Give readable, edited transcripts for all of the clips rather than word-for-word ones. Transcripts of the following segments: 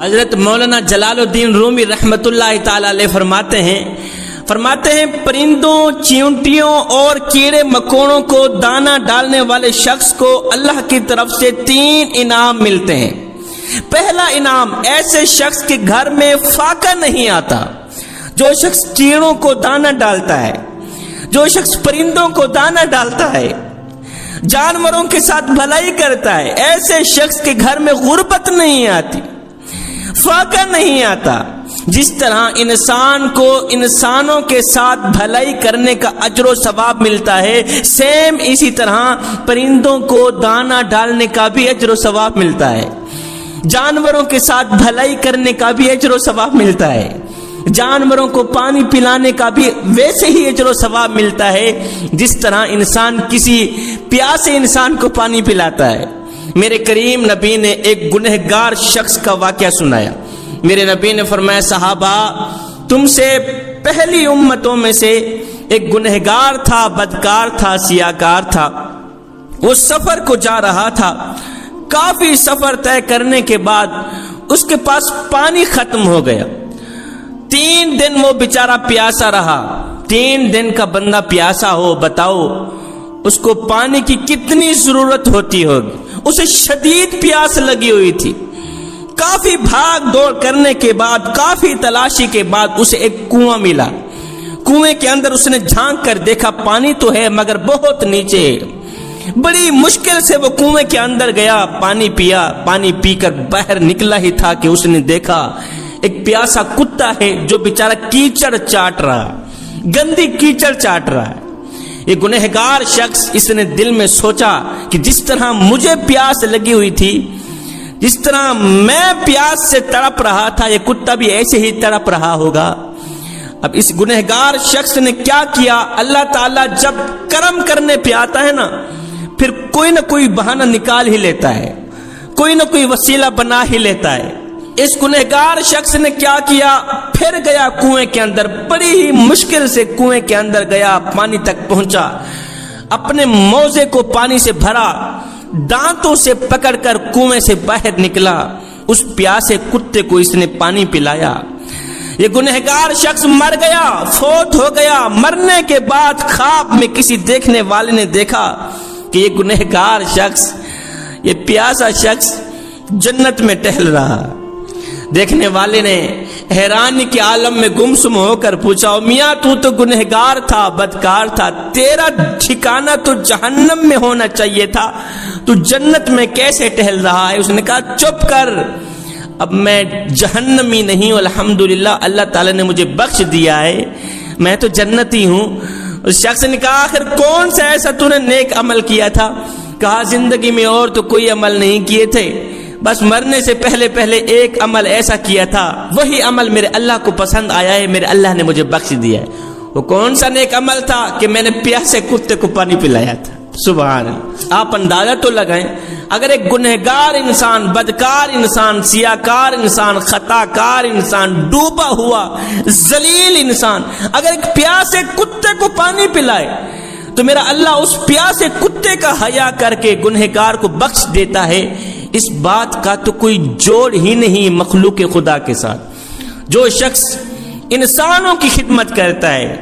حضرت مولانا جلال الدین رومی رحمت اللہ تعالی علیہ فرماتے ہیں پرندوں، چیونٹیوں اور کیڑے مکوڑوں کو دانہ ڈالنے والے شخص کو اللہ کی طرف سے 3 انعام ملتے ہیں۔ پہلا انعام، ایسے شخص کے گھر میں فاقہ نہیں آتا۔ جو شخص کیڑوں کو دانہ ڈالتا ہے، جو شخص پرندوں کو دانہ ڈالتا ہے، جانوروں کے ساتھ بھلائی کرتا ہے، ایسے شخص کے گھر میں غربت نہیں آتی، فاقہ نہیں آتا۔ جس طرح انسان کو انسانوں کے ساتھ بھلائی کرنے کا اجر و ثواب ملتا ہے، سیم اسی طرح پرندوں کو دانہ ڈالنے کا بھی اجر و ثواب ملتا ہے، جانوروں کے ساتھ بھلائی کرنے کا بھی اجر و ثواب ملتا ہے، جانوروں کو پانی پلانے کا بھی ویسے ہی اجر و ثواب ملتا ہے جس طرح انسان کسی پیاسے انسان کو پانی پلاتا ہے۔ میرے کریم نبی نے ایک گنہگار شخص کا واقعہ سنایا۔ میرے نبی نے فرمایا، صحابہ، تم سے پہلی امتوں میں سے ایک گنہگار تھا، بدکار تھا، سیاکار تھا۔ وہ سفر کو جا رہا تھا۔ کافی سفر طے کرنے کے بعد اس کے پاس پانی ختم ہو گیا۔ 3 دن وہ بیچارہ پیاسا رہا۔ 3 دن کا بندہ پیاسا ہو، بتاؤ اس کو پانی کی کتنی ضرورت ہوتی ہوگی۔ اسے شدید پیاس لگی ہوئی تھی۔ کافی بھاگ دوڑ کرنے کے بعد، کافی تلاشی کے بعد اسے ایک کنواں ملا۔ کنویں کے اندر اس نے جھانک کر دیکھا، پانی تو ہے مگر بہت نیچے ہے۔ بڑی مشکل سے وہ کنویں کے اندر گیا، پانی پیا۔ پانی پی کر باہر نکلا ہی تھا کہ اس نے دیکھا ایک پیاسا کتا ہے جو بیچارہ کیچڑ چاٹ رہا، گندی کیچڑ چاٹ رہا ہے۔ یہ گنہگار شخص، اس نے دل میں سوچا کہ جس طرح مجھے پیاس لگی ہوئی تھی، جس طرح میں پیاس سے تڑپ رہا تھا، یہ کتا بھی ایسے ہی تڑپ رہا ہوگا۔ اب اس گنہگار شخص نے کیا کیا؟ اللہ تعالیٰ جب کرم کرنے پہ آتا ہے نا، پھر کوئی نہ کوئی بہانہ نکال ہی لیتا ہے، کوئی نہ کوئی وسیلہ بنا ہی لیتا ہے۔ اس گنہگار شخص نے کیا کیا؟ پھر گیا کنویں کے اندر، بڑی ہی مشکل سے کنویں کے اندر گیا، پانی تک پہنچا، اپنے موزے کو پانی سے بھرا، دانتوں سے پکڑ کر کنویں سے باہر نکلا۔ اس پیاسے کتے کو اس نے پانی پلایا۔ یہ گنہگار شخص مر گیا، فوت ہو گیا۔ مرنے کے بعد خواب میں کسی دیکھنے والے نے دیکھا کہ یہ گنہگار شخص، یہ پیاسا شخص جنت میں ٹہل رہا۔ دیکھنے والے نے حیرانی کے عالم میں گمسم ہو کر پوچھا، میاں تو گنہگار تھا، بدکار تھا، تیرا ٹھکانہ تو جہنم میں ہونا چاہیے تھا، تو جنت میں کیسے ٹہل رہا ہے؟ اس نے کہا، چپ کر، اب میں جہنمی نہیں ہوں، الحمدللہ اللہ تعالی نے مجھے بخش دیا ہے، میں تو جنتی ہوں۔ اس شخص نے کہا، آخر کون سا ایسا تو نے نیک عمل کیا تھا؟ کہا، زندگی میں اور تو کوئی عمل نہیں کیے تھے، بس مرنے سے پہلے ایک عمل ایسا کیا تھا، وہی عمل میرے اللہ کو پسند آیا ہے، میرے اللہ نے مجھے بخش دیا ہے۔ وہ کون سا نیک عمل تھا؟ کہ میں نے پیاسے کتے کو پانی پلایا تھا۔ سبحان اللہ۔ آپ اندازہ تو لگائیں، اگر ایک گنہگار انسان، بدکار انسان، سیاکار انسان، خطاکار انسان، ڈوبا ہوا ذلیل انسان اگر ایک پیاسے کتے کو پانی پلائے تو میرا اللہ اس پیاسے کتے کا حیا کر کے گنہگار کو بخش دیتا ہے۔ اس بات کا تو کوئی جوڑ ہی نہیں مخلوق خدا کے ساتھ۔ جو شخص انسانوں کی خدمت کرتا ہے،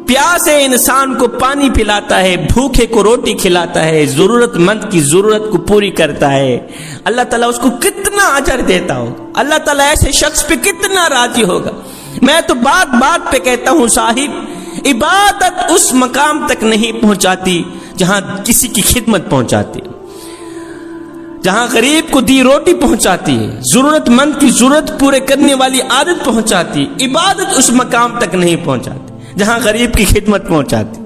پیاسے انسان کو پانی پلاتا ہے، بھوکے کو روٹی کھلاتا ہے، ضرورت مند کی ضرورت کو پوری کرتا ہے، اللہ تعالیٰ اس کو کتنا اجر دیتا ہوگا، اللہ تعالیٰ ایسے شخص پہ کتنا راضی ہوگا۔ میں تو بات بات پہ کہتا ہوں، صاحب، عبادت اس مقام تک نہیں پہنچاتی جہاں کسی کی خدمت پہنچاتی، جہاں غریب کو دی روٹی پہنچاتی ہے، ضرورت مند کی ضرورت پورے کرنے والی عادت پہنچاتی، عبادت اس مقام تک نہیں پہنچاتی جہاں غریب کی خدمت پہنچاتی۔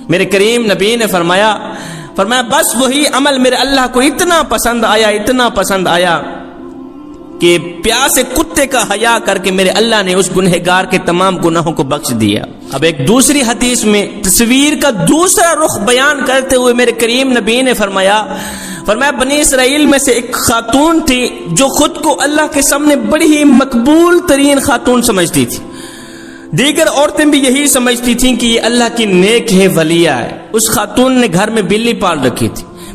میرے کریم نبی نے فرمایا بس وہی عمل میرے اللہ کو اتنا پسند آیا کہ پیاسے کتے کا حیا کر کے میرے اللہ نے اس گنہگار کے تمام گناہوں کو بخش دیا۔ اب ایک دوسری حدیث میں تصویر کا دوسرا رخ بیان کرتے ہوئے میرے کریم نبی نے فرمایا بنی اسرائیل میں سے ایک خاتون تھی جو خود کو اللہ کے سامنے بڑی ہی مقبول ترین خاتون سمجھتی تھی۔ دیگر عورتیں بھی یہی سمجھتی تھیں کہ یہ اللہ کی نیک ہے، ولیہ ہے۔ اس خاتون نے گھر میں بلی پال رکھی تھی۔